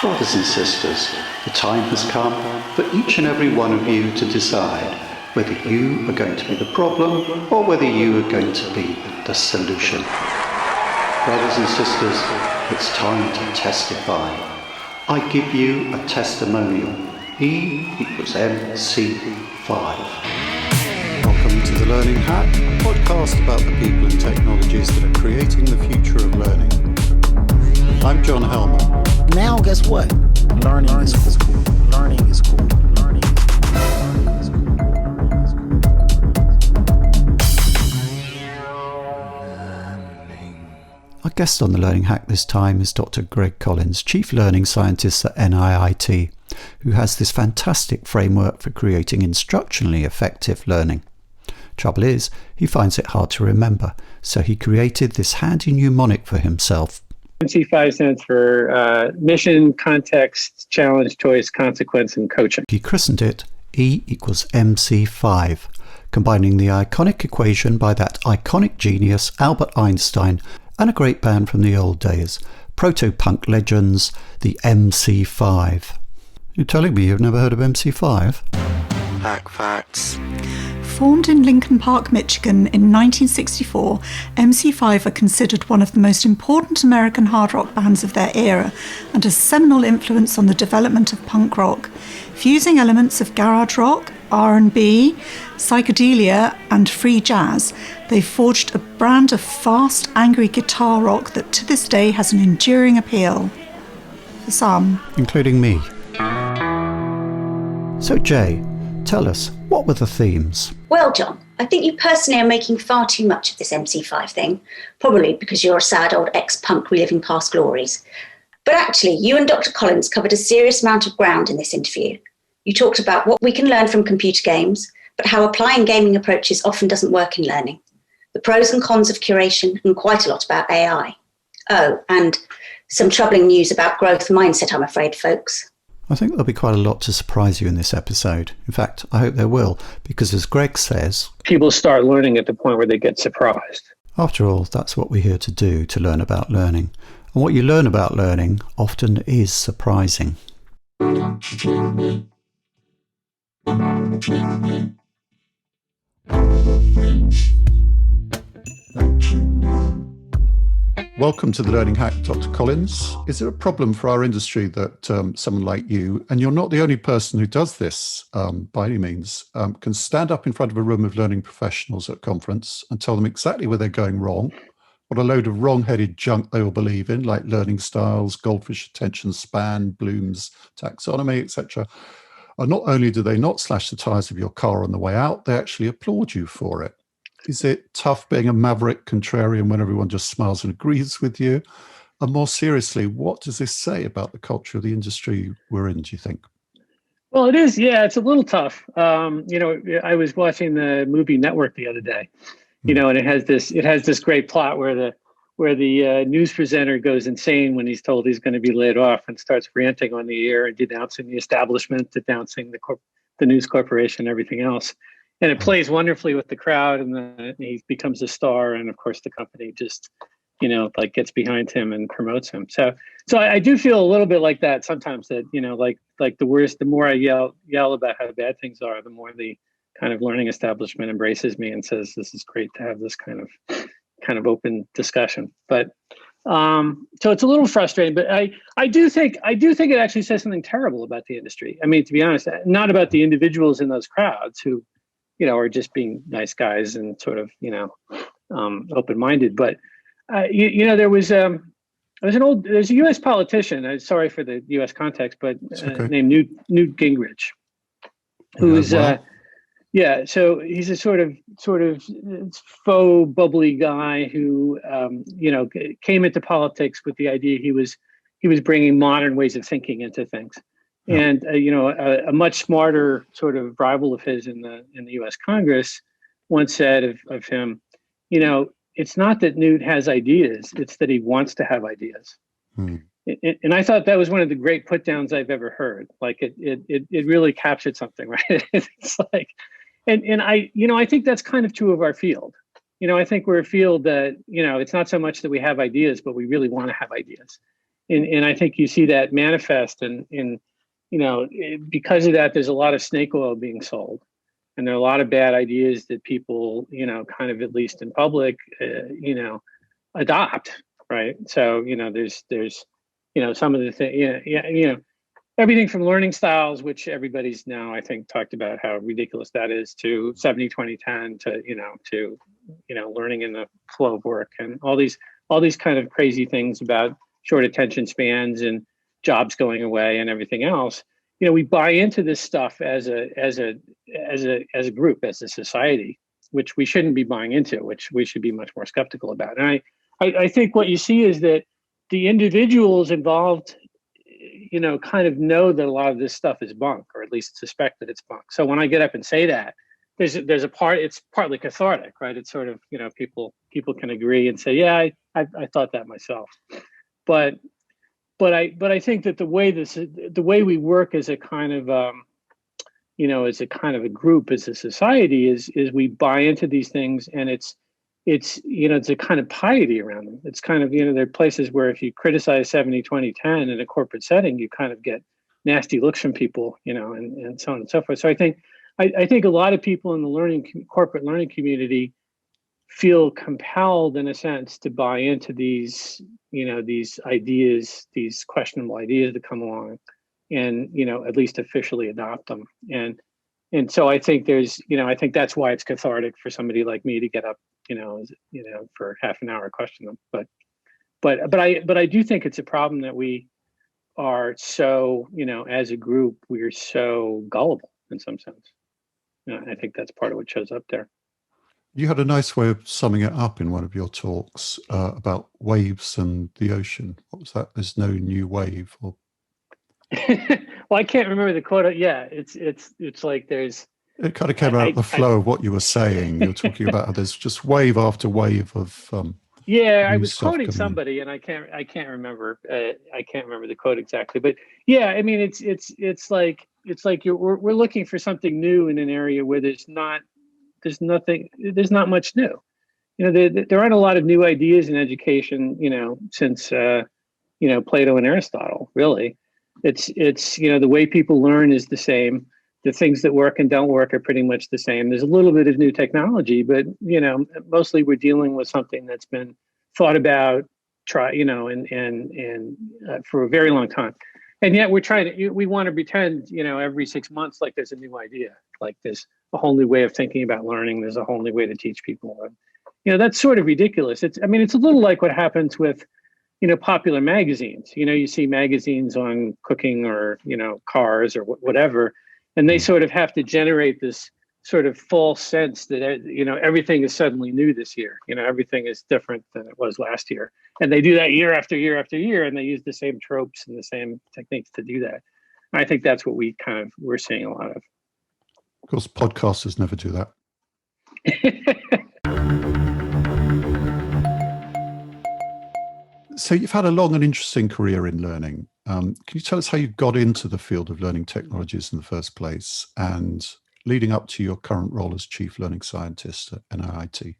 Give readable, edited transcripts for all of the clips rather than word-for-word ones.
Brothers and sisters, the time has come for each and every one of you to decide whether you are going to be the problem or whether you are going to be the solution. Brothers and sisters, it's time to testify. I give you a testimonial. E equals MC5. Welcome to The Learning Hack, a podcast about the people and technologies that are creating the future of learning. I'm John Helmer. Now guess what? Learning is cool. Learning is cool. Learning is Our guest on The Learning Hack this time is Dr. Gregg Collins, Chief Learning Scientist at NIIT, who has this fantastic framework for creating instructionally effective learning. Trouble is, he finds it hard to remember, so he created this handy mnemonic for himself. MC5 stands for mission, context, challenge, choice, consequence, and coaching. He christened it E equals MC5, combining the iconic equation by that iconic genius Albert Einstein and a great band from the old days, proto-punk legends, the MC5. You're telling me you've never heard of MC5? Hack facts. Formed in Lincoln Park, Michigan in 1964, MC5 are considered one of the most important American hard rock bands of their era and a seminal influence on the development of punk rock. Fusing elements of garage rock, R&B, psychedelia and free jazz, they forged a brand of fast, angry guitar rock that to this day has an enduring appeal. For some. Including me. So Jay, tell us, what were the themes? Well, John, I think you personally are making far too much of this MC5 thing, probably because you're a sad old ex-punk reliving past glories. But actually, you and Dr. Collins covered a serious amount of ground in this interview. You talked about what we can learn from computer games, but how applying gaming approaches often doesn't work in learning, the pros and cons of curation, and quite a lot about AI. Oh, and some troubling news about growth mindset, I'm afraid, folks. I think there'll be quite a lot to surprise you in this episode. In fact, I hope there will, because as Greg says, people start learning at the point where they get surprised. After all, that's what we're here to do, to learn about learning. And what you learn about learning often is surprising. Welcome to The Learning Hack, Dr. Collins. Is there a problem for our industry that someone like you, and you're not the only person who does this by any means, can stand up in front of a room of learning professionals at a conference and tell them exactly where they're going wrong, what a load of wrong-headed junk they all believe in, like learning styles, goldfish attention span, Bloom's taxonomy, etc. And not only do they not slash the tires of your car on the way out, they actually applaud you for it. Is it tough being a maverick contrarian when everyone just smiles and agrees with you? And more seriously, what does this say about the culture of the industry we're in, do you think? Well, it is. Yeah, it's a little tough. I was watching the movie Network the other day, and it has this great plot where the news presenter goes insane when he's told he's going to be laid off and starts ranting on the air and denouncing the establishment, denouncing the news corporation, everything else. And it plays wonderfully with the crowd, and he becomes a star. And of course, the company just, gets behind him and promotes him. So I do feel a little bit like that sometimes. That like the more I yell about how bad things are, the more the kind of learning establishment embraces me and says this is great to have this kind of open discussion. But so it's a little frustrating. But I do think it actually says something terrible about the industry. I mean, to be honest, not about the individuals in those crowds who, are just being nice guys and sort of, open-minded. But, there's a U.S. politician, sorry for the U.S. context, but okay, named Newt Gingrich, who's, so he's a sort of faux bubbly guy who, came into politics with the idea he was bringing modern ways of thinking into things. And a much smarter sort of rival of his in the U.S. Congress once said of him, it's not that Newt has ideas; it's that he wants to have ideas. And I thought that was one of the great put downs I've ever heard. Like it really captured something, right? It's like, and I think that's kind of true of our field. I think we're a field that it's not so much that we have ideas, but we really want to have ideas. and I think you see that manifest in because of that, there's a lot of snake oil being sold. And there are a lot of bad ideas that people, kind of, at least in public, adopt, right? So, there's some of the things, everything from learning styles, which everybody's now, I think, talked about how ridiculous that is, to 70-20-10, to learning in the flow of work, and all these kind of crazy things about short attention spans and jobs going away and everything else. We buy into this stuff as a group, as a society, which we shouldn't be buying into, which we should be much more skeptical about. And I think what you see is that the individuals involved, kind of know that a lot of this stuff is bunk, or at least suspect that it's bunk. So when I get up and say that, there's a part, it's partly cathartic, right? It's sort of, people can agree and say, yeah, I thought that myself. But I think that the way we work as a kind of as a kind of a group, as a society, is we buy into these things, and it's a kind of piety around them. It's kind of, there are places where if you criticize 70-20-10 in a corporate setting, you kind of get nasty looks from people, and so on and so forth. So I think a lot of people in the corporate learning community feel compelled, in a sense, to buy into these ideas, these questionable ideas that come along, and at least officially adopt them. And so I think I think that's why it's cathartic for somebody like me to get up, for half an hour, question them. But I do think it's a problem that we are so, as a group, we're so gullible in some sense. I think that's part of what shows up there. You had a nice way of summing it up in one of your talks about waves and the ocean. What was that? There's no new wave. Or... Well, I can't remember the quote. Yeah, it's like there's. It kind of came out of the flow of what you were saying. You were talking about how there's just wave after wave of. Yeah, I was quoting somebody, and I can't remember. I can't remember the quote exactly, but yeah, I mean, it's like we're looking for something new in an area where there's not much new. There aren't a lot of new ideas in education, since Plato and Aristotle. Really, it's the way people learn is the same. The things that work and don't work are pretty much the same. There's a little bit of new technology, but mostly we're dealing with something that's been thought about, for a very long time. And yet we want to pretend, every 6 months, like there's a new idea, like there's a whole new way of thinking about learning. There's a whole new way to teach people. And, that's sort of ridiculous. It's a little like what happens with, popular magazines. You see magazines on cooking or, cars or whatever, and they sort of have to generate this sort of false sense that, everything is suddenly new this year. Everything is different than it was last year. And they do that year after year after year, and they use the same tropes and the same techniques to do that. And I think that's what we're seeing a lot of. Of course, podcasters never do that. So you've had a long and interesting career in learning. Can you tell us how you got into the field of learning technologies in the first place, and leading up to your current role as Chief Learning Scientist at NIIT?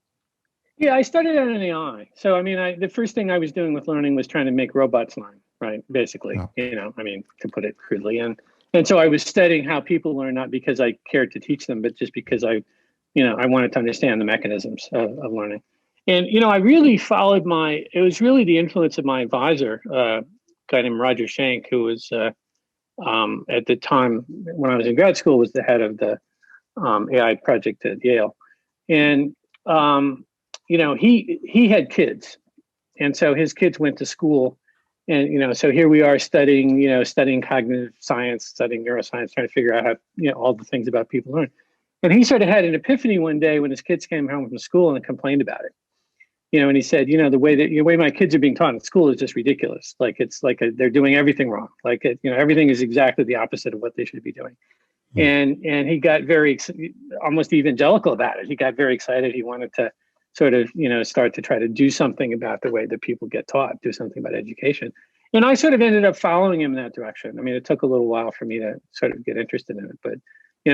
Yeah, I started at NII. So, the first thing I was doing with learning was trying to make robots learn, right? Basically, to put it crudely. And so I was studying how people learn, not because I cared to teach them, but just because I wanted to understand the mechanisms of learning. And, I really followed it was really the influence of my advisor, a guy named Roger Schenck, who was, at the time when I was in grad school, was the head of the AI project at Yale. And, he had kids. And so his kids went to school. And, so here we are studying cognitive science, studying neuroscience, trying to figure out how, all the things about people learn. And he sort of had an epiphany one day when his kids came home from school and complained about it. And he said, the way my kids are being taught in school is just ridiculous. Like, it's like they're doing everything wrong. Like, everything is exactly the opposite of what they should be doing. And he got very, almost evangelical about it. He got very excited. He wanted to sort of, start to try to do something about the way that people get taught, do something about education. And I sort of ended up following him in that direction. It took a little while for me to sort of get interested in it. But,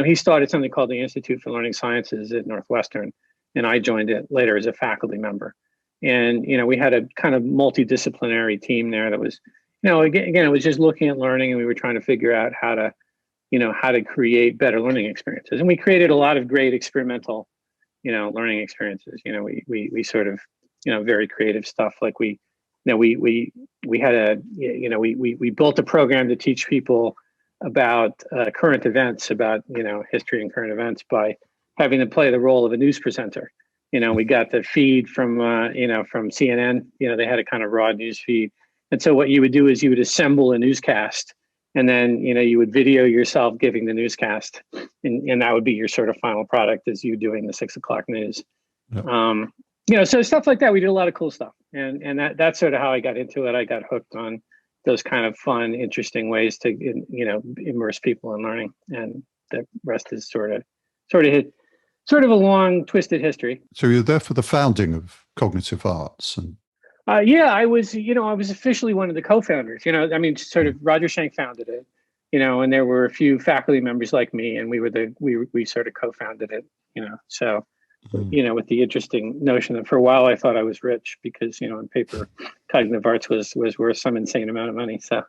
he started something called the Institute for Learning Sciences at Northwestern, and I joined it later as a faculty member. And, we had a kind of multidisciplinary team there that was, No, again, it was just looking at learning, and we were trying to figure out how to, how to create better learning experiences. And we created a lot of great experimental, learning experiences. We sort of, very creative stuff. Like we had we built a program to teach people about current events, about, history and current events by having them play the role of a news presenter. We got the feed from, from CNN. They had a kind of raw news feed. And so what you would do is you would assemble a newscast, and then, you would video yourself giving the newscast. And that would be your sort of final product, as you doing the 6 o'clock news. Yep. So stuff like that. We did a lot of cool stuff. And that's sort of how I got into it. I got hooked on those kind of fun, interesting ways to, immerse people in learning. And the rest is sort of a long, twisted history. So you're there for the founding of Cognitive Arts, and I was officially one of the co-founders. Sort of Roger Schenk founded it, and there were a few faculty members like me, and we sort of co-founded it. So, with the interesting notion that for a while I thought I was rich because, on paper, Cognitive Arts was worth some insane amount of money. So,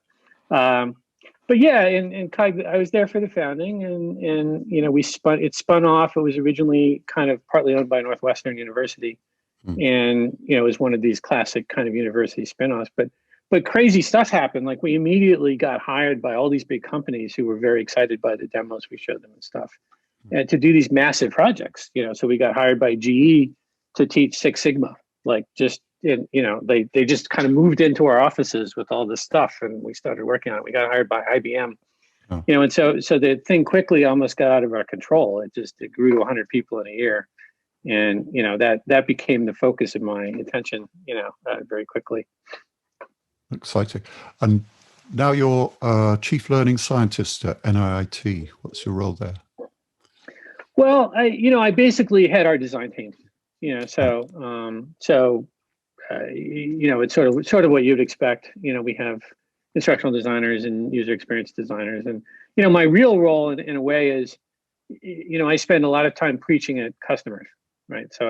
but yeah, in I was there for the founding, and it spun off. It was originally kind of partly owned by Northwestern University. And, it was one of these classic kind of university spinoffs, but crazy stuff happened. Like we immediately got hired by all these big companies who were very excited by the demos we showed them and stuff, and to do these massive projects, so we got hired by GE to teach Six Sigma, like just, they just kind of moved into our offices with all this stuff, and we started working on it. We got hired by IBM, and so the thing quickly almost got out of our control. It grew to 100 people in a year. And, that became the focus of my attention, very quickly. Exciting. And now you're Chief Learning Scientist at NIIT. What's your role there? Well, I basically head our design team, it's sort of what you'd expect. We have instructional designers and user experience designers. And, my real role in a way is, I spend a lot of time preaching at customers. Right. So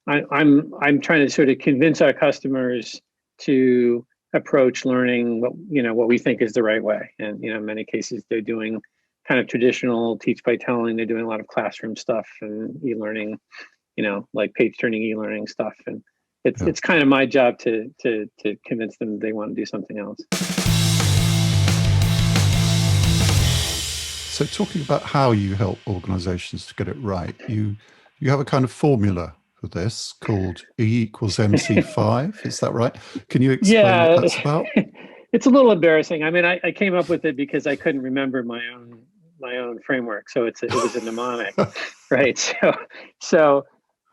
I'm trying to sort of convince our customers to approach learning what we think is the right way. And, in many cases, they're doing kind of traditional teach by telling. They're doing a lot of classroom stuff and e-learning, like page turning e-learning stuff. And it's kind of my job to convince them they want to do something else. So talking about how you help organizations to get it right, you have a kind of formula for this called E equals MC5. Is that right? Can you explain what that's about? It's a little embarrassing. I came up with it because I couldn't remember my own framework. So it was a mnemonic, right? So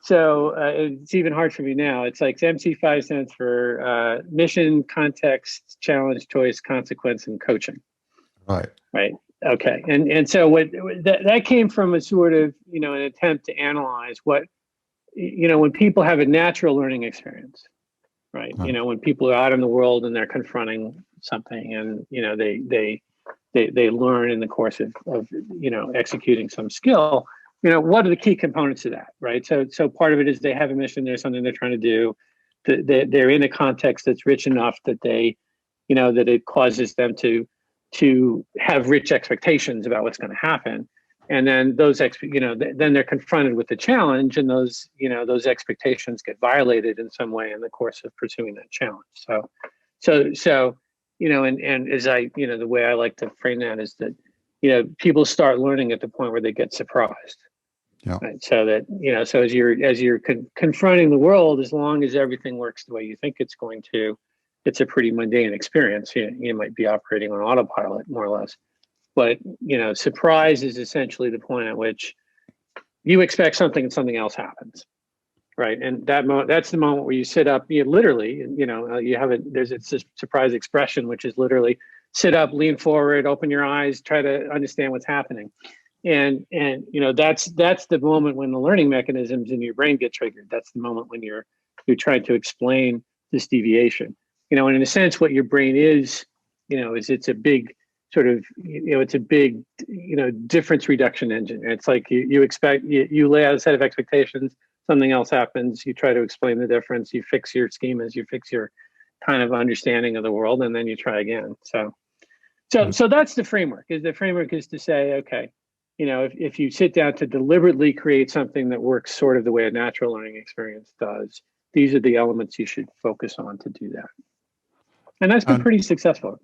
it's even hard for me now. It's like MC5 stands for mission, context, challenge, choice, consequence, and coaching. Right. Right. Okay. And so that came from a sort of, an attempt to analyze what, when people have a natural learning experience, right? When people are out in the world and they're confronting something and, they learn in the course of executing some skill, what are the key components of that, right? So part of it is they have a mission, there's something they're trying to do, they're in a context that's rich enough that that it causes them to have rich expectations about what's going to happen. And then then they're confronted with the challenge, and those expectations get violated in some way in the course of pursuing that challenge. So, and as the way I like to frame that is that, people start learning at the point where they get surprised. Yeah. Right. So that, so as you're confronting the world, as long as everything works the way you think it's going to, it's a pretty mundane experience. You might be operating on autopilot, more or less. But, surprise is essentially the point at which you expect something and something else happens, right? And that's the moment where you sit up, literally, there's a surprise expression, which is literally sit up, lean forward, open your eyes, try to understand what's happening. And that's the moment when the learning mechanisms in your brain get triggered. That's the moment when you're trying to explain this deviation. And in a sense, what your brain is it's a big sort of, it's a big, difference reduction engine. It's like you expect, you lay out a set of expectations, something else happens, you try to explain the difference, you fix your schemas, you fix your kind of understanding of the world, and then you try again. So that's the framework. The framework is to say, okay, if you sit down to deliberately create something that works sort of the way a natural learning experience does, these are the elements you should focus on to do that. And that's been pretty successful.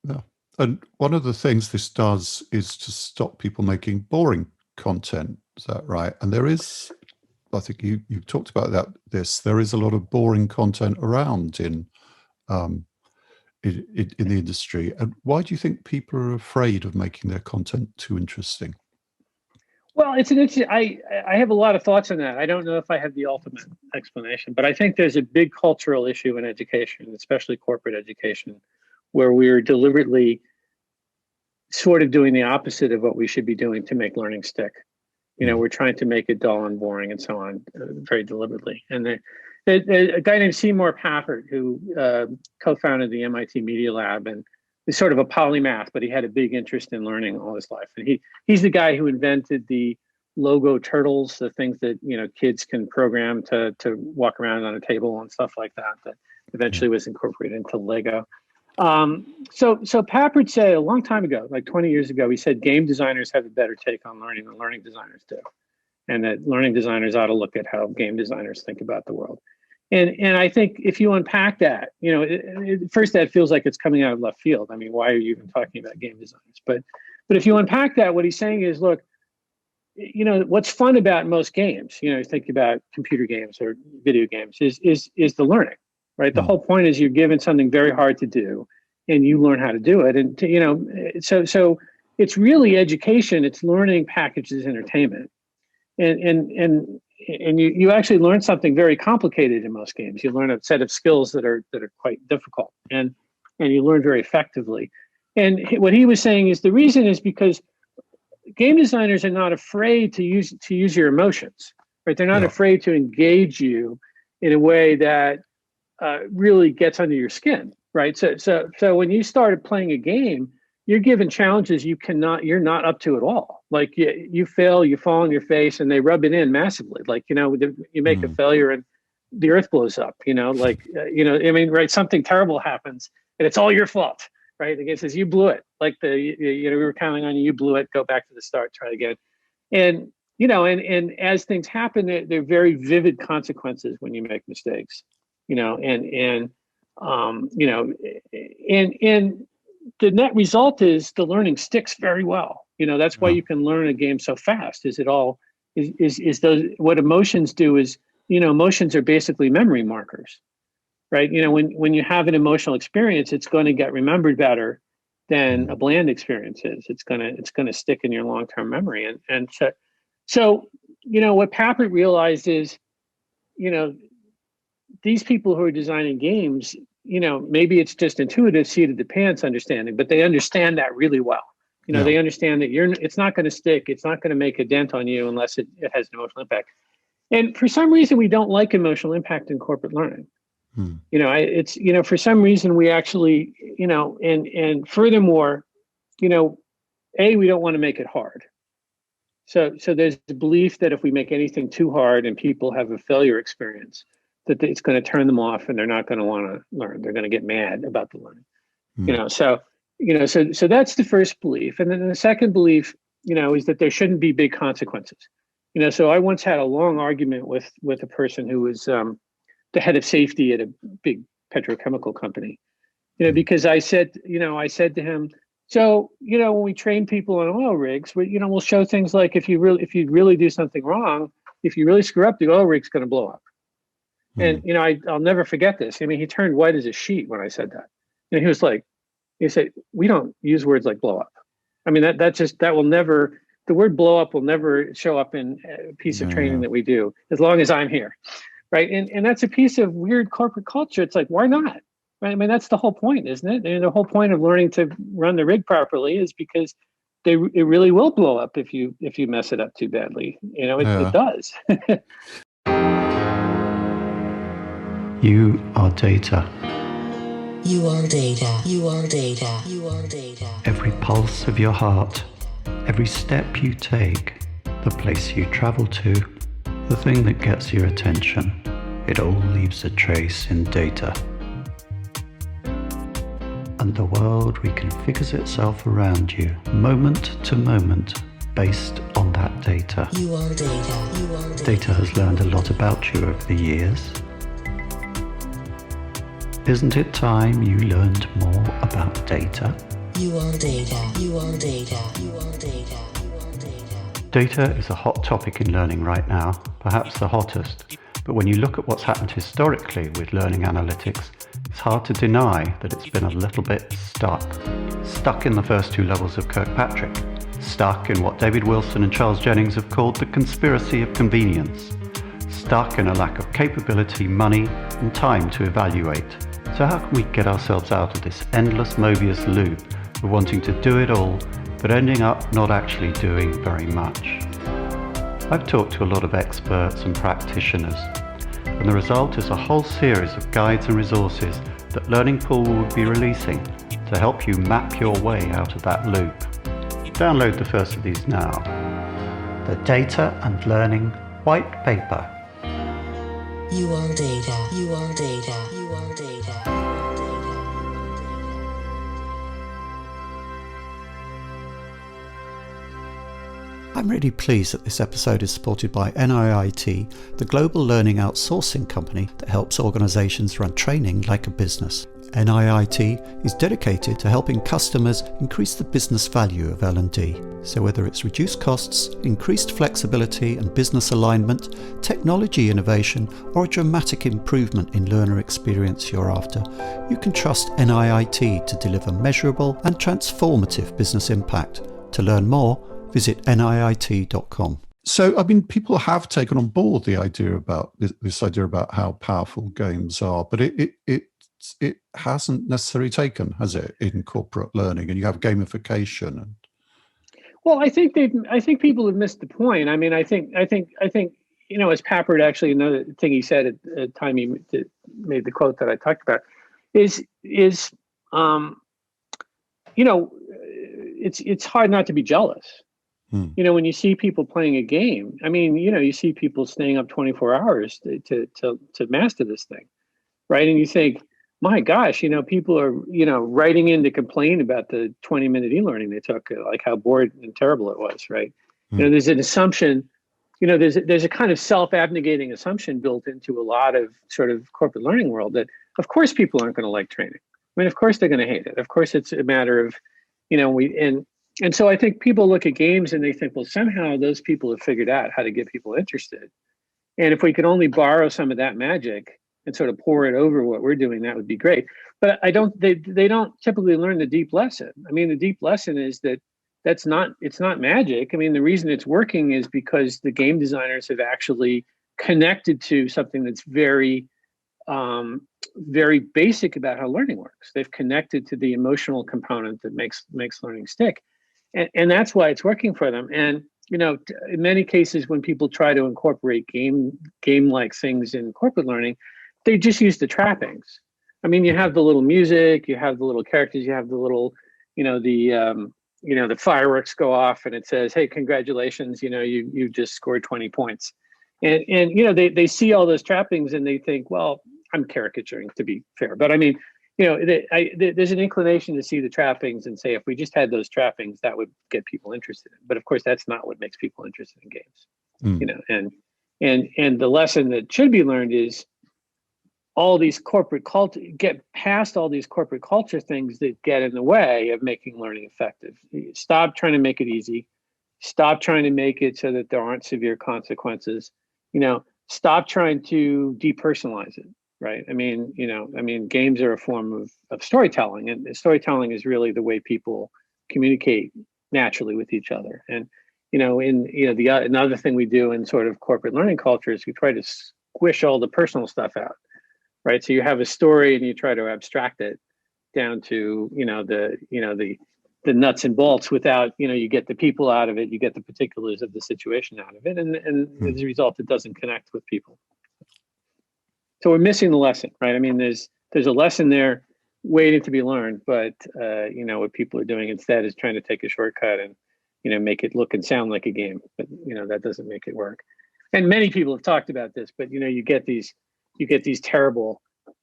Yeah. And one of the things this does is to stop people making boring content. Is that right? And there is, I think you've talked about there is a lot of boring content around in the industry. And why do you think people are afraid of making their content too interesting? Well, it's an interesting. I have a lot of thoughts on that. I don't know if I have the ultimate explanation, but I think there's a big cultural issue in education, especially corporate education, where we're deliberately sort of doing the opposite of what we should be doing to make learning stick. We're trying to make it dull and boring and so on, very deliberately. And a guy named Seymour Papert, who co-founded the MIT Media Lab, and is sort of a polymath, but he had a big interest in learning all his life. And he's the guy who invented the logo turtles, the things that kids can program to walk around on a table and stuff like that. That eventually was incorporated into Lego. So Papert said a long time ago, like 20 years ago, he said game designers have a better take on learning than learning designers do, and that learning designers ought to look at how game designers think about the world. And I think if you unpack that, first that feels like it's coming out of left field. I mean, why are you even talking about game designers? But if you unpack that, what he's saying is, look, what's fun about most games, think about computer games or video games, is the learning, right? The whole point is you're given something very hard to do, and you learn how to do it. And so it's really education. It's learning packaged as entertainment, and you actually learn something very complicated in most games. You learn a set of skills that are quite difficult, and you learn very effectively. And what he was saying is the reason is because game designers are not afraid to use your emotions, right? They're not afraid to engage you in a way that really gets under your skin, right? So when you started playing a game, you're given challenges you're not up to at all. Like you fail, you fall on your face, and they rub it in massively. Like, you make a failure and the earth blows up, right? Something terrible happens and it's all your fault, right? The game says you blew it. Like we were counting on you, you blew it, go back to the start, try again. And, and as things happen, there are very vivid consequences when you make mistakes, and the net result is the learning sticks very well. That's why you can learn a game so fast. What emotions do is, emotions are basically memory markers, right? When you have an emotional experience, it's going to get remembered better than a bland experience is. It's going to stick in your long-term memory. And so what Papert realized is, these people who are designing games, maybe it's just intuitive seat of the pants understanding, but they understand that really well. They understand that it's not going to stick. It's not going to make a dent on you unless it has an emotional impact. And for some reason, we don't like emotional impact in corporate learning. It's, for some reason we actually, and furthermore, we don't want to make it hard. So there's the belief that if we make anything too hard and people have a failure experience, that it's going to turn them off and they're not going to want to learn. They're going to get mad about the learning. So that's the first belief. And then the second belief, is that there shouldn't be big consequences. So I once had a long argument with a person who was the head of safety at a big petrochemical company, because I said to him, so, when we train people on oil rigs, we'll show things like if you really do something wrong, if you really screw up, the oil rig's going to blow up. And, I'll never forget this. I mean, he turned white as a sheet when I said that. And he was like, we don't use words like blow up. I mean, that will never, the word blow up will never show up in a piece of training that we do, as long as I'm here. Right. And that's a piece of weird corporate culture. It's like, why not? Right? I mean, that's the whole point, isn't it? And the whole point of learning to run the rig properly is because it really will blow up if you mess it up too badly. It does. You are data. You are data. You are data. You are data. Every pulse of your heart, every step you take, the place you travel to, the thing that gets your attention, it all leaves a trace in data. and the world reconfigures itself around you, moment to moment, based on that data. You are data. You are data. Data has learned a lot about you over the years. Isn't it time you learned more about data? You are data. You are data. You are data. You are data. Data is a hot topic in learning right now, perhaps the hottest. But when you look at what's happened historically with learning analytics, it's hard to deny that it's been a little bit stuck. Stuck in the first two levels of Kirkpatrick. Stuck in what David Wilson and Charles Jennings have called the conspiracy of convenience. Stuck in a lack of capability, money, and time to evaluate. So how can we get ourselves out of this endless Mobius loop of wanting to do it all, but ending up not actually doing very much? I've talked to a lot of experts and practitioners, and the result is a whole series of guides and resources that Learning Pool will be releasing to help you map your way out of that loop. Download the first of these now. The Data and Learning White Paper. You are data. You are data. You are data. I'm really pleased that this episode is supported by NIIT, the global learning outsourcing company that helps organisations run training like a business. NIIT is dedicated to helping customers increase the business value of L&D. So whether it's reduced costs, increased flexibility and business alignment, technology innovation, or a dramatic improvement in learner experience you're after, you can trust NIIT to deliver measurable and transformative business impact. To learn more, visit niit.com. So, I mean, people have taken on board the idea about this idea about how powerful games are, but it hasn't necessarily taken, has it, in corporate learning? And you have gamification. And well, I think people have missed the point. I mean, I think you know, as Papert actually, another thing he said at the time he made the quote that I talked about is you know, it's hard not to be jealous. You know, when you see people playing a game, I mean, you know, you see people staying up 24 hours to master this thing, right? And you think, my gosh, you know, people are, you know, writing in to complain about the 20-minute e-learning they took, like how bored and terrible it was, right? You know, there's an assumption, you know, there's a kind of self-abnegating assumption built into a lot of sort of corporate learning world that, of course, people aren't going to like training. I mean, of course, they're going to hate it. Of course, it's a matter of, you know, and so I think people look at games and they think, well, somehow those people have figured out how to get people interested. And if we could only borrow some of that magic and sort of pour it over what we're doing, that would be great. But they don't typically learn the deep lesson. I mean, the deep lesson is that it's not magic. I mean, the reason it's working is because the game designers have actually connected to something that's very, very basic about how learning works. They've connected to the emotional component that makes learning stick. And that's why it's working for them. And, you know, in many cases, when people try to incorporate game-like things in corporate learning, they just use the trappings. I mean, you have the little music, you have the little characters, you have the little, you know, the fireworks go off and it says, hey, congratulations, you know, you just scored 20 points. And you know, they see all those trappings and they think, well, I'm caricaturing to be fair, but I mean, you know, there's an inclination to see the trappings and say, if we just had those trappings, that would get people interested. But of course, that's not what makes people interested in games. You know, and the lesson that should be learned is all these corporate culture, get past all these corporate culture things that get in the way of making learning effective. Stop trying to make it easy. Stop trying to make it so that there aren't severe consequences. You know, stop trying to depersonalize it. Right. I mean, you know, games are a form of storytelling, and storytelling is really the way people communicate naturally with each other. And, you know, another thing we do in sort of corporate learning culture is we try to squish all the personal stuff out. Right. So you have a story and you try to abstract it down to, the nuts and bolts without, you know, you get the people out of it, you get the particulars of the situation out of it. And as a result, it doesn't connect with people. So we're missing the lesson, right? I mean, there's a lesson there waiting to be learned, but you know, what people are doing instead is trying to take a shortcut and, you know, make it look and sound like a game, but you know, that doesn't make it work. And many people have talked about this, but you know, you get these terrible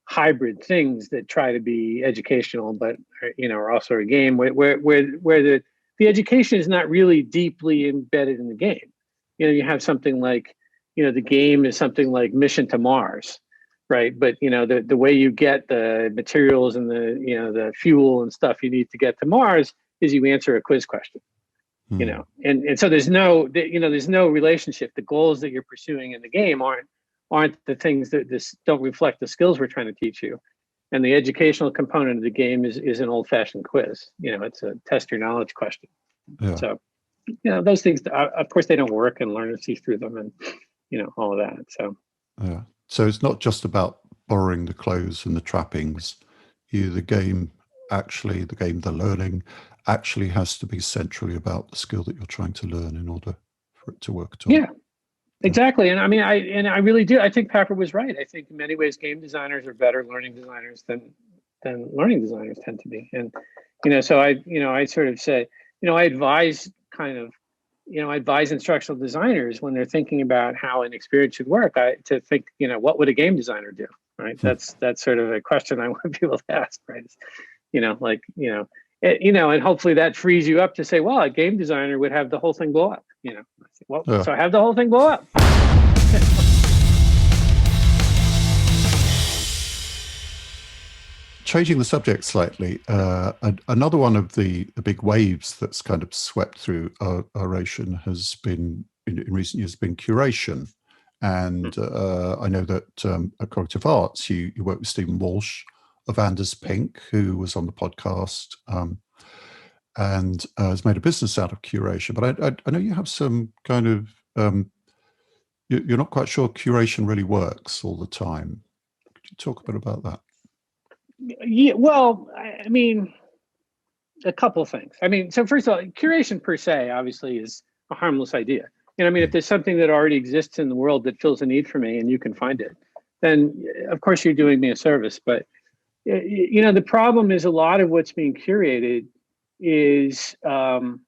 hybrid things that try to be educational, but are also a game where the education is not really deeply embedded in the game. You have something like, the game is something like Mission to Mars, right? But the way you get the materials and the fuel and stuff you need to get to Mars is you answer a quiz question. And so there's no relationship. The goals that you're pursuing in the game aren't the things that don't reflect the skills we're trying to teach you. And the educational component of the game is an old-fashioned quiz. It's a test your knowledge question. Yeah. So, those things, of course, they don't work, and learners see through them, and all of that. So, yeah. So it's not just about borrowing the clothes and the trappings. The learning actually has to be centrally about the skill that you're trying to learn in order for it to work at all. Yeah, exactly. And I mean, I really do. I think Pepper was right. I think in many ways, game designers are better learning designers than learning designers tend to be. And so I sort of say, I advise instructional designers when they're thinking about how an experience should work, to think, what would a game designer do? Right. That's sort of a question I want people to ask, right? And hopefully that frees you up to say, well, a game designer would have the whole thing blow up, So have the whole thing blow up. Changing the subject slightly, another one of the big waves that's kind of swept through our ocean has been, in recent years, been curation. And I know that at Cognitive Arts, you work with Stephen Walsh of Anders Pink, who was on the podcast, and has made a business out of curation. But I know you have some kind of, you're not quite sure curation really works all the time. Could you talk a bit about that? Yeah, well, I mean, a couple of things. I mean, so first of all, curation per se, obviously, is a harmless idea. If there's something that already exists in the world that fills a need for me and you can find it, then of course you're doing me a service. But, the problem is a lot of what's being curated is bad.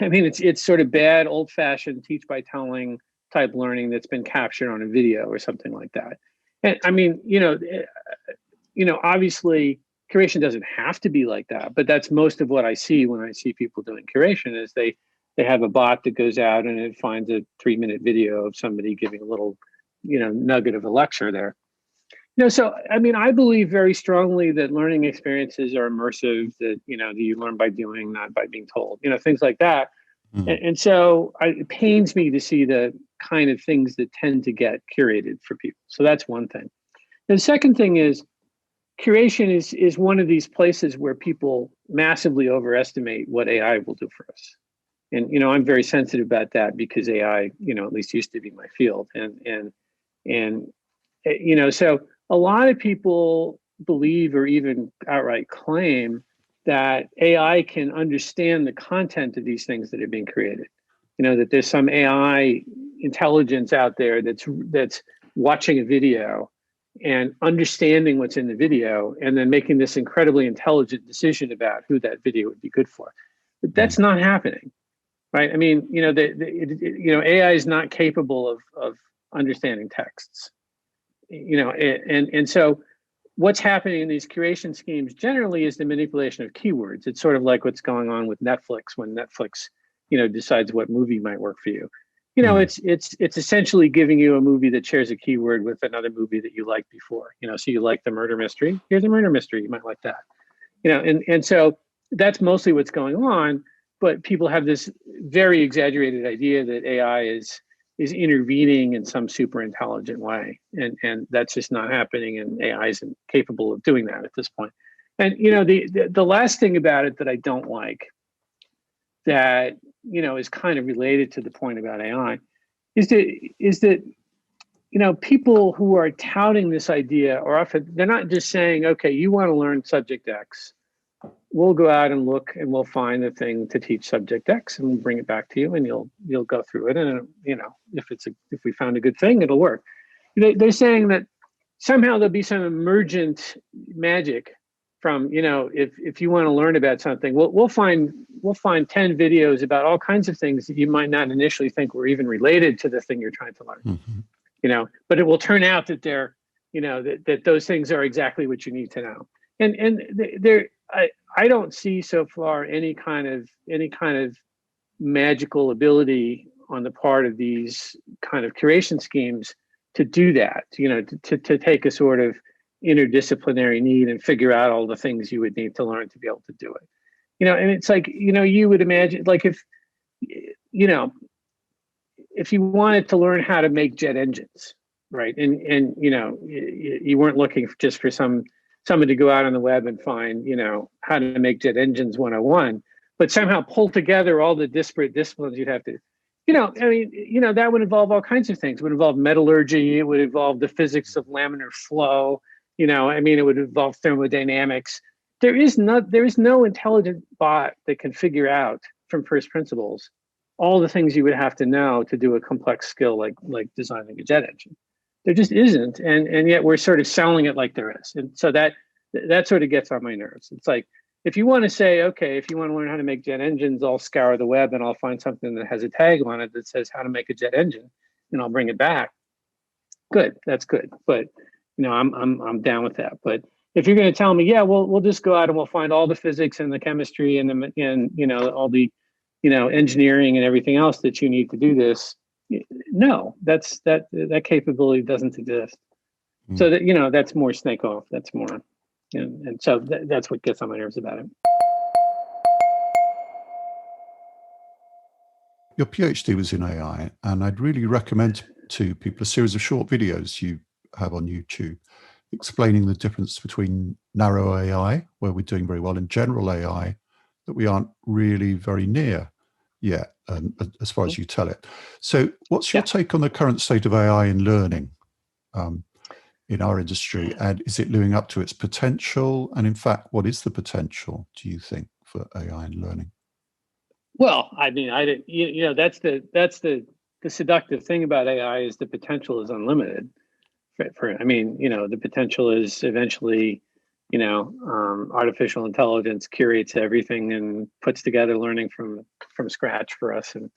I mean, it's sort of bad, old-fashioned teach by telling type learning that's been captured on a video or something like that. And I mean, obviously curation doesn't have to be like that, but that's most of what I see when I see people doing curation is they have a bot that goes out and it finds a 3-minute video of somebody giving a little, nugget of a lecture there. So, I mean, I believe very strongly that learning experiences are immersive, that, that you learn by doing, not by being told, things like that. Mm-hmm. And so it pains me to see the kind of things that tend to get curated for people. So that's one thing. The second thing is curation is one of these places where people massively overestimate what AI will do for us. And, I'm very sensitive about that because AI, at least used to be my field. And so a lot of people believe or even outright claim that AI can understand the content of these things that are being created. That there's some AI intelligence out there that's watching a video and understanding what's in the video and then making this incredibly intelligent decision about who that video would be good for. But that's not happening, right? I mean, AI is not capable of understanding texts, and so what's happening in these curation schemes generally is the manipulation of keywords. It's sort of like what's going on with Netflix when Netflix, decides what movie might work for you. It's essentially giving you a movie that shares a keyword with another movie that you liked before. So you like the murder mystery. Here's a murder mystery. You might like that. And so that's mostly what's going on. But people have this very exaggerated idea that AI is intervening in some super intelligent way, and that's just not happening. And AI isn't capable of doing that at this point. And the last thing about it that I don't like, that is kind of related to the point about AI, is that people who are touting this idea are often, they're not just saying, okay, you want to learn subject X, we'll go out and look and we'll find the thing to teach subject X and we'll bring it back to you and you'll go through it, and if we found a good thing, it'll work. They're saying that somehow there'll be some emergent magic from, if you want to learn about something, we'll find 10 videos about all kinds of things that you might not initially think were even related to the thing you're trying to learn. Mm-hmm. but it will turn out that they're, that those things are exactly what you need to know. And I don't see so far any kind of magical ability on the part of these kind of curation schemes to do that, to take a sort of interdisciplinary need and figure out all the things you would need to learn to be able to do it. And it's like, you would imagine, like, if you wanted to learn how to make jet engines, right? And you weren't looking just for someone to go out on the web and find, how to make jet engines 101, but somehow pull together all the disparate disciplines you'd have to, that would involve all kinds of things. It would involve metallurgy. It would involve the physics of laminar flow. It would involve thermodynamics. There is no intelligent bot that can figure out from first principles all the things you would have to know to do a complex skill like designing a jet engine. There just isn't, and yet we're sort of selling it like there is, and so that sort of gets on my nerves. It's like, if you want to say, okay, if you want to learn how to make jet engines, I'll scour the web and I'll find something that has a tag on it that says how to make a jet engine, and I'll bring it back. Good, that's good, but I'm down with that. But if you're going to tell me, yeah, we'll just go out and we'll find all the physics and the chemistry and all the engineering and everything else that you need to do this, no, that capability doesn't exist. So that that's more snake off. That's more, and so that's what gets on my nerves about it. Your PhD was in AI, and I'd really recommend to people a series of short videos you have on YouTube explaining the difference between narrow AI, where we're doing very well, and general AI, that we aren't really very near yet, as far as you tell it. So what's your take on the current state of AI in learning in our industry? And is it living up to its potential? And in fact, what is the potential, do you think, for AI in learning? Well, that's the seductive thing about AI is the potential is unlimited. The potential is eventually, artificial intelligence curates everything and puts together learning from scratch for us. And,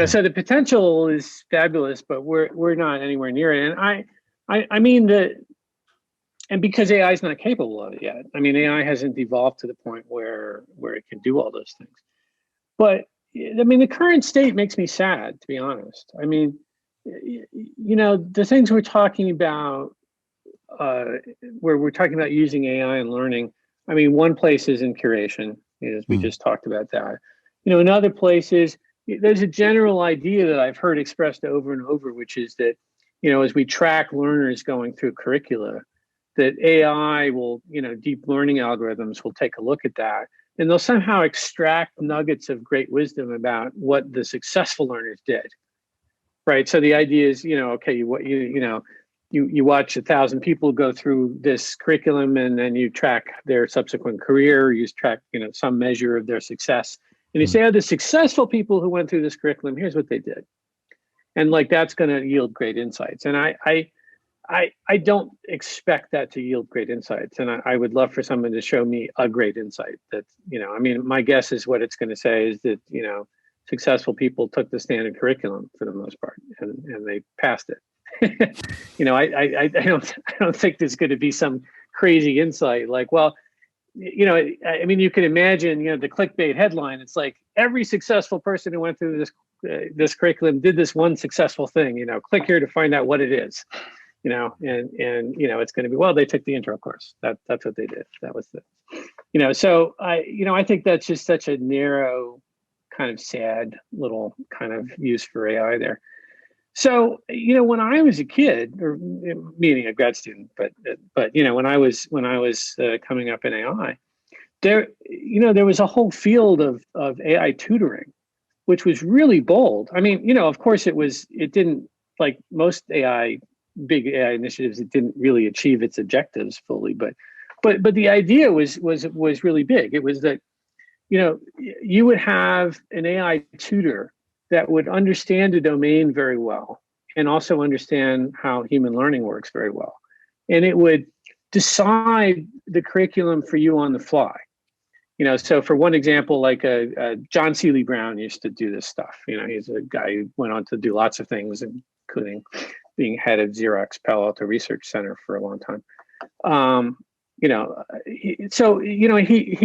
so the potential is fabulous, but we're not anywhere near it. And and because AI is not capable of it yet. AI hasn't evolved to the point where it can do all those things. But the current state makes me sad, to be honest. The things we're talking about, where we're talking about using AI in learning, one place is in curation, as we just talked about that. In other places, there's a general idea that I've heard expressed over and over, which is that, as we track learners going through curricula, that AI will, deep learning algorithms will take a look at that, and they'll somehow extract nuggets of great wisdom about what the successful learners did. Right. So the idea is, okay, you watch 1,000 people go through this curriculum, and then you track their subsequent career. You track, some measure of their success, and you say, the successful people who went through this curriculum, here's what they did, and that's going to yield great insights. And I don't expect that to yield great insights, and I would love for someone to show me a great insight. That my guess is what it's going to say is that successful people took the standard curriculum for the most part, and they passed it. I don't think there's going to be some crazy insight like, well, you can imagine, the clickbait headline. It's like, every successful person who went through this curriculum did this one successful thing. Click here to find out what it is. And it's going to be, well, they took the intro course. That's what they did. That was so I think that's just such a narrow, kind of sad little kind of use for AI there. So, when I was a kid, or meaning a grad student, but when I was coming up in AI, there was a whole field of AI tutoring, which was really bold. Of course it didn't, like most big AI initiatives, it didn't really achieve its objectives fully, but the idea was really big. It was that, you would have an AI tutor that would understand a domain very well and also understand how human learning works very well. And it would decide the curriculum for you on the fly. So for one example, like John Seeley Brown used to do this stuff. He's a guy who went on to do lots of things, including being head of Xerox Palo Alto Research Center for a long time. He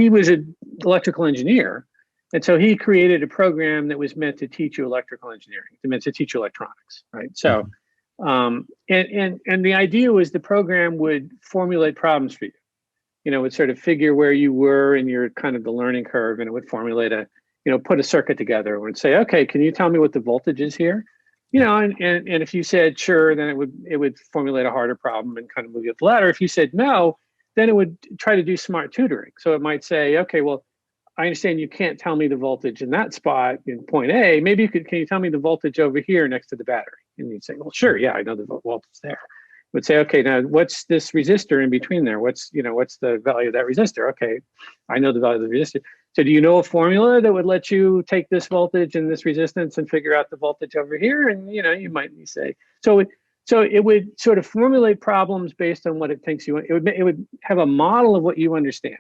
was an electrical engineer. And so he created a program that was meant to teach you electrical engineering, meant to teach you electronics, right? So, and the idea was the program would formulate problems for you. It would sort of figure where you were in your kind of the learning curve, and it would formulate put a circuit together. It would say, okay, can you tell me what the voltage is here? And if you said sure, then it would formulate a harder problem and kind of move you up the ladder. If you said no, then it would try to do smart tutoring. So it might say, okay, well, I understand you can't tell me the voltage in that spot in point A. Maybe can you tell me the voltage over here next to the battery? And you'd say, well, sure, yeah, I know the voltage there. It would say, okay, now what's this resistor in between there? What's the value of that resistor? Okay, I know the value of the resistor. So do you know a formula that would let you take this voltage and this resistance and figure out the voltage over here? And you might say, so it would sort of formulate problems based on what it thinks you want. It would have a model of what you understand.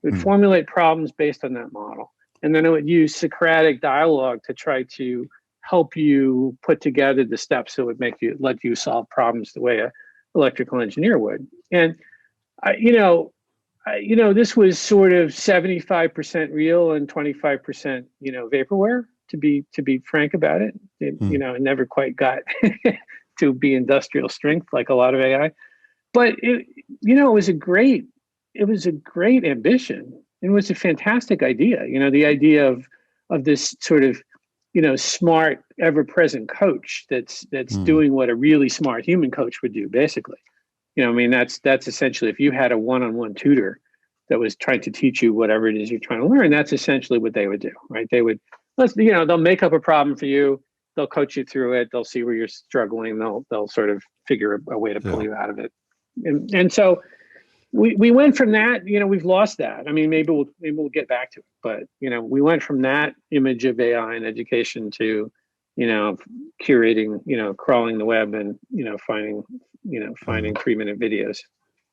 It would formulate problems based on that model. And then it would use Socratic dialogue to try to help you put together the steps that would let you solve problems the way an electrical engineer would. And, this was sort of 75% real and 25%, vaporware, to be frank about it. It never quite got to be industrial strength like a lot of AI. But it was a great ambition. It was a fantastic idea. The idea of this sort of, smart, ever-present coach that's doing what a really smart human coach would do, basically. That's essentially, if you had a one-on-one tutor that was trying to teach you whatever it is you're trying to learn, that's essentially what they would do, right? They would, they'll make up a problem for you. They'll coach you through it. They'll see where you're struggling. They'll sort of figure a way to pull you out of it. And so we went from that, we've lost that. I mean, maybe we'll get back to it, but, we went from that image of AI in education to, curating, crawling the web and, finding 3-minute videos.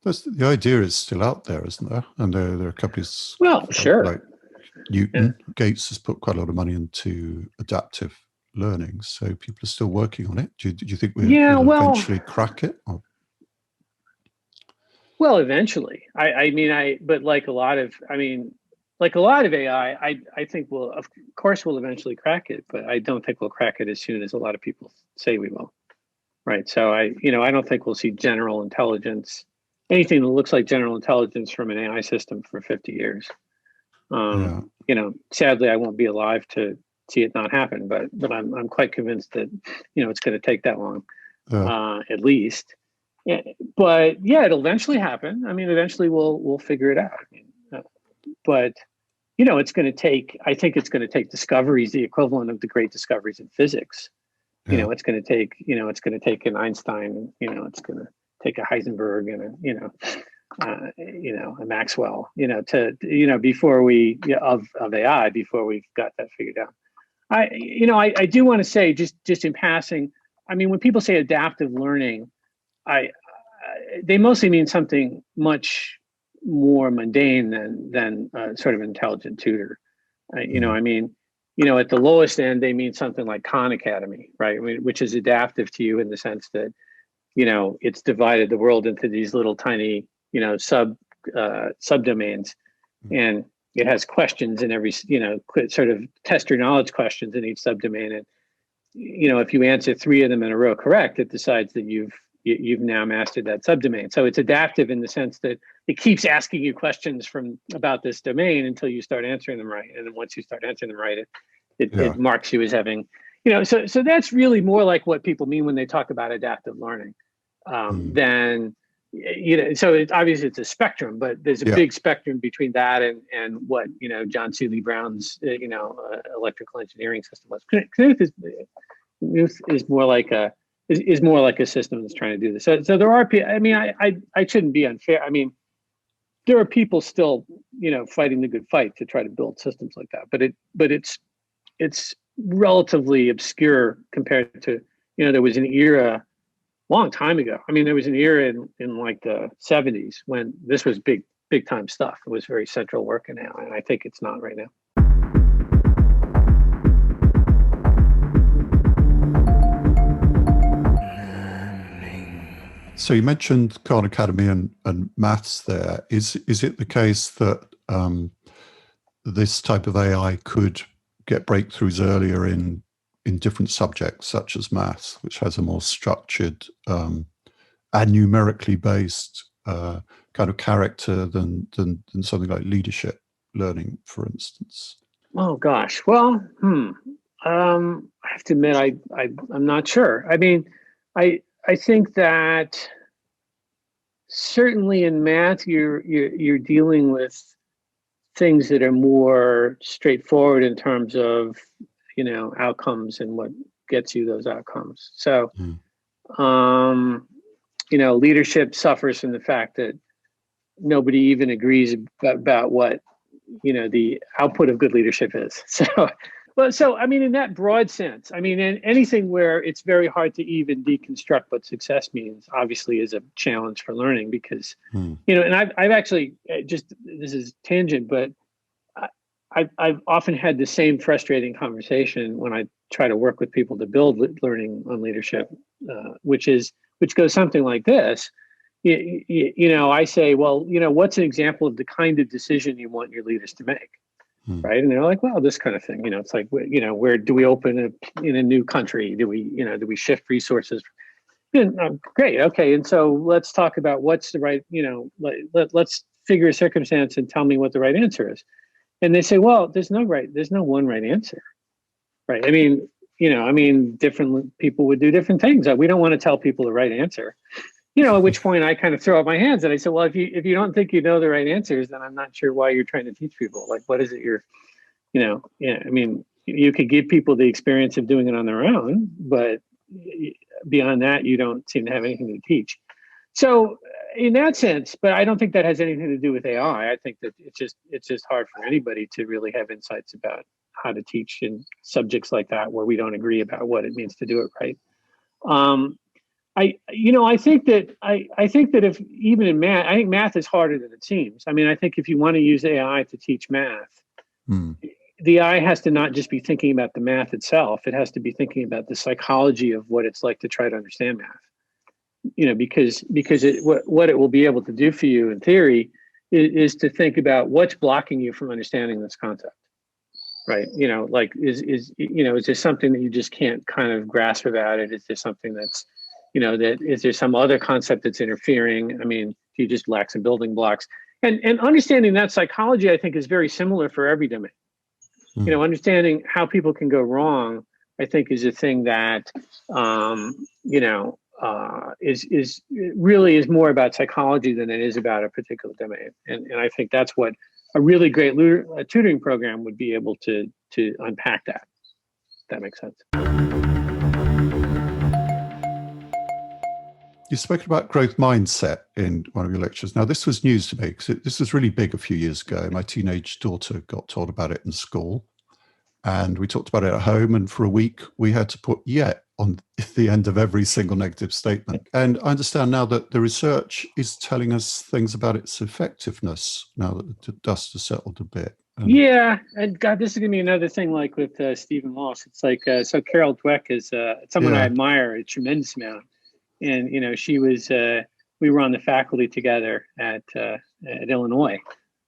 The idea is still out there, isn't there? And there are companies. Well, sure. Like Newton, Gates has put quite a lot of money into adaptive learning, so people are still working on it. Do you think we'll eventually crack it? Or? Well, eventually. But like a lot of AI, I think of course we'll eventually crack it, but I don't think we'll crack it as soon as a lot of people say we will. Right. So I don't think we'll see general intelligence, anything that looks like general intelligence from an AI system for 50 years. Sadly, I won't be alive to see it not happen, but I'm quite convinced that, it's going to take that long, at least. But yeah, it'll eventually happen. I mean, eventually we'll figure it out. But it's going to take. I think it's going to take discoveries, the equivalent of the great discoveries in physics. It's going to take. It's going to take an Einstein. It's going to take a Heisenberg and a Maxwell. Before we of AI, before we've got that figured out. I do want to say just in passing. I mean, when people say adaptive learning, they mostly mean something much more mundane than sort of intelligent tutor. At the lowest end, they mean something like Khan Academy, right? Which is adaptive to you in the sense that, it's divided the world into these little tiny, subdomains, and it has questions in every, sort of test your knowledge questions in each subdomain. And, if you answer 3 of them in a row correct, it decides that you've now mastered that subdomain. So it's adaptive in the sense that it keeps asking you questions about this domain until you start answering them right. And then once you start answering them right, it marks you as having, so that's really more like what people mean when they talk about adaptive learning. Than, so obviously it's a spectrum, but there's a big spectrum between that and what, John Seeley Brown's, electrical engineering system was. Knuth is more like a system that's trying to do this. So there are, I shouldn't be unfair. I mean, there are people still, fighting the good fight to try to build systems like that. But it's relatively obscure compared to, there was an era long time ago. I mean, there was an era in like the 70s when this was big time stuff. It was very central working now, and I think it's not right now. So you mentioned Khan Academy and maths there. Is it the case that this type of AI could get breakthroughs earlier in different subjects, such as maths, which has a more structured and numerically based kind of character than something like leadership learning, for instance? Oh gosh. Well, I have to admit, I'm not sure. I mean, I think that certainly in math, you're dealing with things that are more straightforward in terms of, outcomes and what gets you those outcomes. So, leadership suffers from the fact that nobody even agrees about what, the output of good leadership is. So, I mean, in that broad sense, I mean, in anything where it's very hard to even deconstruct what success means, obviously is a challenge for learning because, and I've actually this is tangent, but I've often had the same frustrating conversation when I try to work with people to build learning on leadership, which goes something like this. I say, well, what's an example of the kind of decision you want your leaders to make? Right. And they're like, well, this kind of thing, it's like, where do we open in a new country? Do we shift resources? Great. Okay. And so let's talk about what's the right, let's figure a circumstance and tell me what the right answer is. And they say, well, there's no one right answer. Right. I mean, different people would do different things. We don't want to tell people the right answer. At which point I kind of throw up my hands and I say, well, if you don't think you know the right answers, then I'm not sure why you're trying to teach people. Like, what is it I mean, you could give people the experience of doing it on their own, but beyond that, you don't seem to have anything to teach. So in that sense, but I don't think that has anything to do with AI. I think that it's just hard for anybody to really have insights about how to teach in subjects like that, where we don't agree about what it means to do it right. I think that if even in math, I think math is harder than it seems. I mean, I think if you want to use AI to teach math, the AI has to not just be thinking about the math itself. It has to be thinking about the psychology of what it's like to try to understand math. Because what it will be able to do for you in theory is to think about what's blocking you from understanding this concept. Right. Like is there something that you just can't kind of grasp about it? Is there something that's, is there some other concept that's interfering? I mean, do you just lack some building blocks? And understanding that psychology, I think, is very similar for every domain. Understanding how people can go wrong, I think, is a thing that, is really is more about psychology than it is about a particular domain. And I think that's what a really great tutoring program would be able to unpack that. If that makes sense. You spoke about growth mindset in one of your lectures. Now, this was news to me because this was really big a few years ago. My teenage daughter got told about it in school, and we talked about it at home. And for a week, we had to put "yet" on the end of every single negative statement. And I understand now that the research is telling us things about its effectiveness now that the dust has settled a bit. Yeah, and God, this is going to be another thing like with Stephen Walsh. It's like, so Carol Dweck is someone I admire a tremendous amount. And, she was, we were on the faculty together at Illinois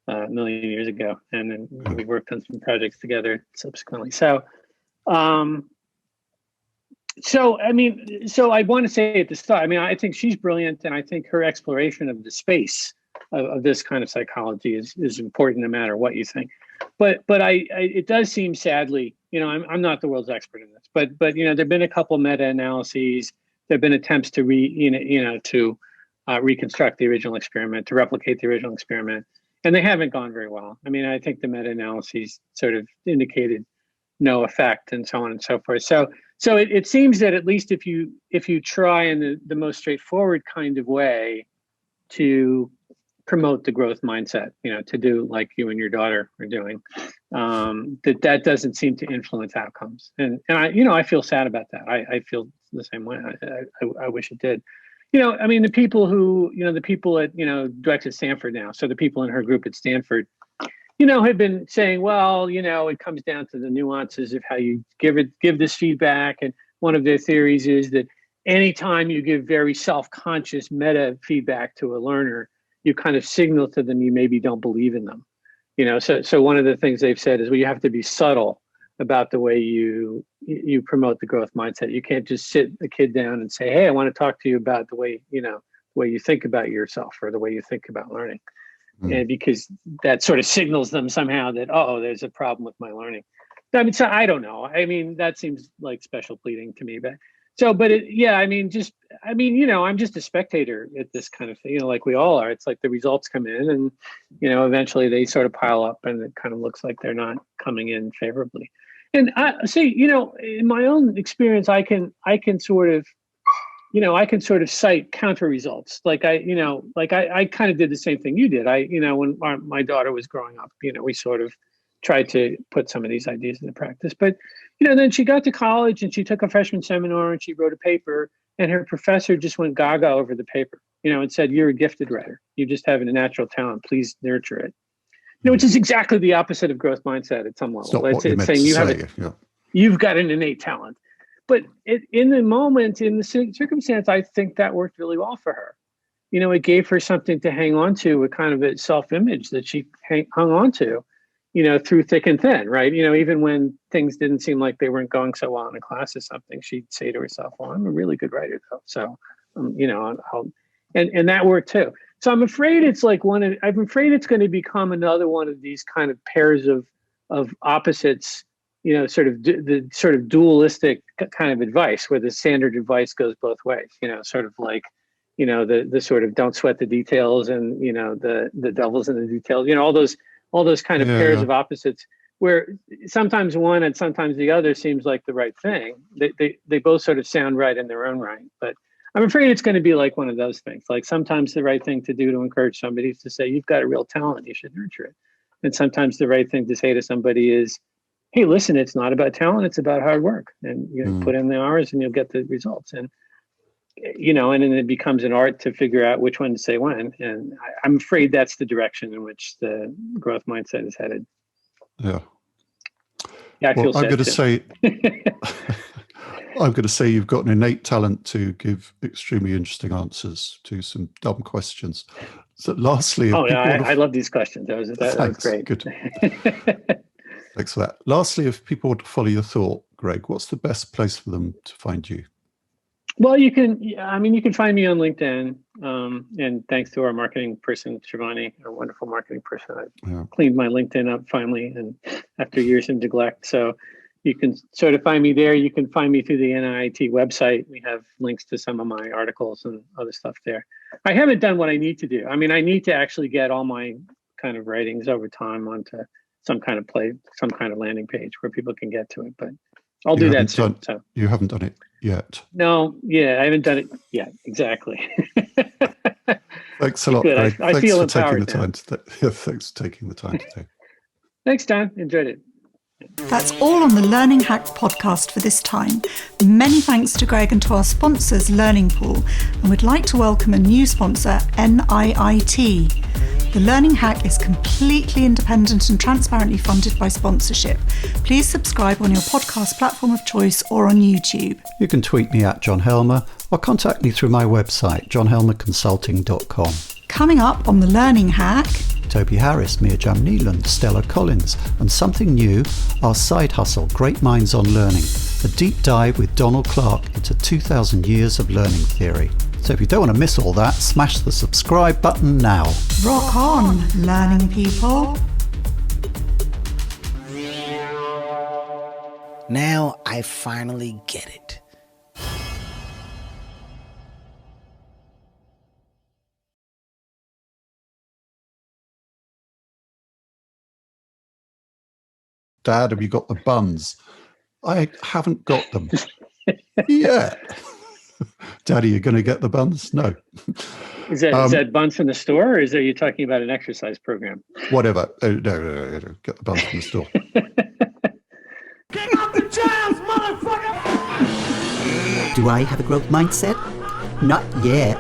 a million years ago. And then we worked on some projects together subsequently. So I want to say at the start, I mean, I think she's brilliant. And I think her exploration of the space of this kind of psychology is important no matter what you think. But it does seem sadly, I'm not the world's expert in this, but there've been a couple meta-analyses. There have been attempts to reconstruct the original experiment, to replicate the original experiment, and they haven't gone very well. I mean, I think the meta-analyses sort of indicated no effect, and so on and so forth. So it seems that at least if you try in the most straightforward kind of way to promote the growth mindset, to do like you and your daughter are doing, that doesn't seem to influence outcomes. And I feel sad about that. I feel the same way. I wish it did. I mean, the people at, Dweck's at Stanford now. So the people in her group at Stanford, have been saying, well, it comes down to the nuances of how you give this feedback. And one of their theories is that anytime you give very self-conscious meta feedback to a learner, you kind of signal to them you maybe don't believe in them. So one of the things they've said is, well, you have to be subtle about the way you promote the growth mindset. You can't just sit the kid down and say, hey, I want to talk to you about the way you think about yourself or the way you think about learning. And because that sort of signals them somehow that, there's a problem with my learning. I mean, so I don't know. I mean, that seems like special pleading to me, I'm just a spectator at this kind of thing, like we all are. It's like the results come in and, eventually they sort of pile up and it kind of looks like they're not coming in favorably. And I see, in my own experience, I can sort of cite counter results. I kind of did the same thing you did. When my daughter was growing up, we sort of tried to put some of these ideas into practice. But, then she got to college and she took a freshman seminar and she wrote a paper and her professor just went gaga over the paper, and said, you're a gifted writer. You just have a natural talent. Please nurture it. Which is exactly the opposite of growth mindset at some level. It's saying you've got an innate talent. But in the moment, in the circumstance, I think that worked really well for her. It gave her something to hang on to, a kind of a self-image that she hung on to, through thick and thin, right? Even when things didn't seem like they weren't going so well in a class or something, she'd say to herself, well, I'm a really good writer, though. So, and that worked too. So I'm afraid it's like I'm afraid it's going to become another one of these kind of pairs of opposites, sort of the sort of dualistic kind of advice where the standard advice goes both ways, sort of like, the sort of don't sweat the details and, the devil's in the details, all those kind of pairs of opposites where sometimes one and sometimes the other seems like the right thing. They both sort of sound right in their own right, but I'm afraid it's going to be like one of those things. Like sometimes the right thing to do to encourage somebody is to say, you've got a real talent, you should nurture it. And sometimes the right thing to say to somebody is, hey, listen, it's not about talent, it's about hard work. And put in the hours and you'll get the results. And, and then it becomes an art to figure out which one to say when. And I'm afraid that's the direction in which the growth mindset is headed. Yeah. Yeah, I feel sad. I'm going to say you've got an innate talent to give extremely interesting answers to some dumb questions. So lastly... I love these questions. That was great. Good. Thanks for that. Lastly, if people want to follow your thought, Gregg, what's the best place for them to find you? Well, you can find me on LinkedIn. And thanks to our marketing person, Shivani, our wonderful marketing person, I've cleaned my LinkedIn up finally, and after years of neglect. So you can sort of find me there. You can find me through the NIIT website. We have links to some of my articles and other stuff there. I haven't done what I need to do. I mean, I need to actually get all my kind of writings over time onto some kind of landing page where people can get to it. But I'll do that soon. You haven't done it yet. No, I haven't done it yet. Exactly. Thanks a lot, Gregg. I feel empowered. Thanks for taking the time today. Thanks, Don. Enjoyed it. That's all on the Learning Hack podcast for this time. Many thanks to Gregg and to our sponsors, Learning Pool, and we'd like to welcome a new sponsor, NIIT. The Learning Hack is completely independent and transparently funded by sponsorship. Please subscribe on your podcast platform of choice or on YouTube. You can tweet me at John Helmer or contact me through my website, johnhelmerconsulting.com. Coming up on the Learning Hack, Toby Harris, Mirjam Neeland, Stella Collins, and something new, our side hustle, Great Minds on Learning, a deep dive with Donald Clark into 2,000 years of learning theory. So if you don't want to miss all that, smash the subscribe button now. Rock on, learning people. Now I finally get it. Dad, have you got the buns? I haven't got them yet. Daddy, you're going to get the buns? No. Is that buns from the store, or are you talking about an exercise program? Whatever. No, get the buns from the store. Get off the chairs, motherfucker! Do I have a growth mindset? Not yet.